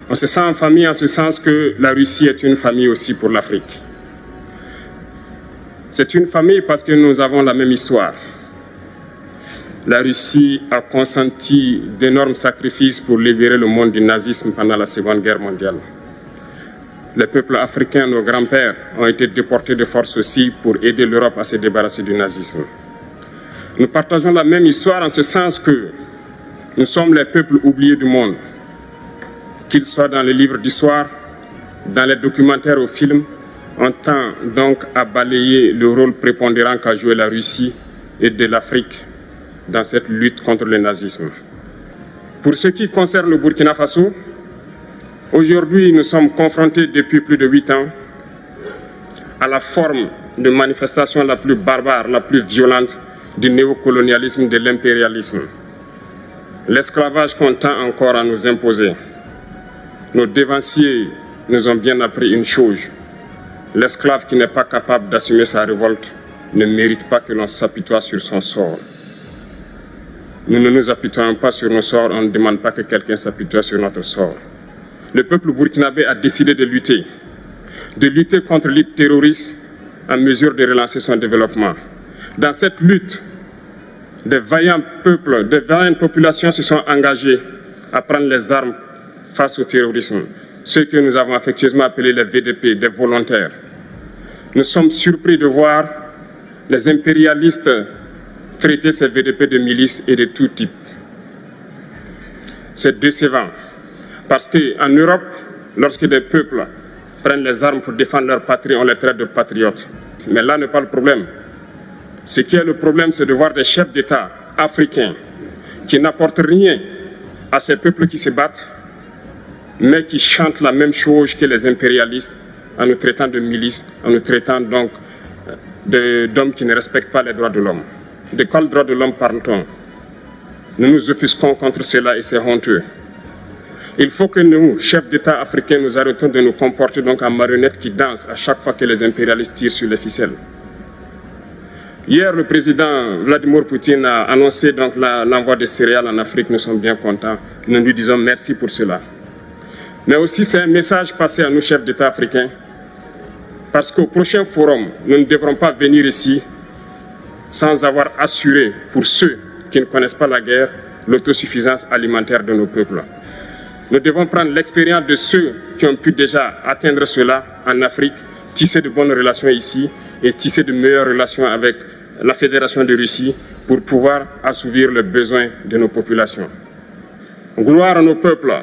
On se sent en famille en ce sens que la Russie est une famille aussi pour l'Afrique. C'est une famille parce que nous avons la même histoire. La Russie a consenti d'énormes sacrifices pour libérer le monde du nazisme pendant la Seconde Guerre mondiale. Les peuples africains, nos grands-pères, ont été déportés de force aussi pour aider l'Europe à se débarrasser du nazisme. Nous partageons la même histoire en ce sens que nous sommes les peuples oubliés du monde, qu'ils soient dans les livres d'histoire, dans les documentaires ou films. On tend donc à balayer le rôle prépondérant qu'a joué la Russie et de l'Afrique dans cette lutte contre le nazisme. Pour ce qui concerne le Burkina Faso, aujourd'hui nous sommes confrontés depuis plus de 8 ans à la forme de manifestation la plus barbare, la plus violente du néocolonialisme, de l'impérialisme. L'esclavage qu'on tend encore à nous imposer. Nos dévanciers nous ont bien appris une chose. L'esclave qui n'est pas capable d'assumer sa révolte ne mérite pas que l'on s'apitoie sur son sort. Nous ne nous apitoyons pas sur nos sorts, on ne demande pas que quelqu'un s'apitoie sur notre sort. Le peuple burkinabé a décidé de lutter contre l'île terroriste en mesure de relancer son développement. Dans cette lutte, des vaillants peuples, des vaillantes populations se sont engagées à prendre les armes face au terrorisme. Ceux que nous avons affectueusement appelés les VDP, des volontaires. Nous sommes surpris de voir les impérialistes traiter ces VDP de milices et de tout type. C'est décevant, parce qu'en Europe, lorsque des peuples prennent les armes pour défendre leur patrie, on les traite de patriotes. Mais là n'est pas le problème. Ce qui est le problème, c'est de voir des chefs d'État africains qui n'apportent rien à ces peuples qui se battent, mais qui chantent la même chose que les impérialistes en nous traitant de milices, en nous traitant donc d'hommes qui ne respectent pas les droits de l'homme. De quels droits de l'homme parle-t-on? Nous nous offusquons contre cela et c'est honteux. Il faut que nous, chefs d'État africains, nous arrêtons de nous comporter donc en marionnettes qui dansent à chaque fois que les impérialistes tirent sur les ficelles. Hier, le président Vladimir Poutine a annoncé donc l'envoi de céréales en Afrique. Nous sommes bien contents. Nous lui disons merci pour cela. Mais aussi, c'est un message passé à nous, chefs d'État africains, parce qu'au prochain forum, nous ne devrons pas venir ici sans avoir assuré, pour ceux qui ne connaissent pas la guerre, l'autosuffisance alimentaire de nos peuples. Nous devons prendre l'expérience de ceux qui ont pu déjà atteindre cela en Afrique, tisser de bonnes relations ici et tisser de meilleures relations avec la Fédération de Russie pour pouvoir assouvir les besoins de nos populations. Gloire à nos peuples.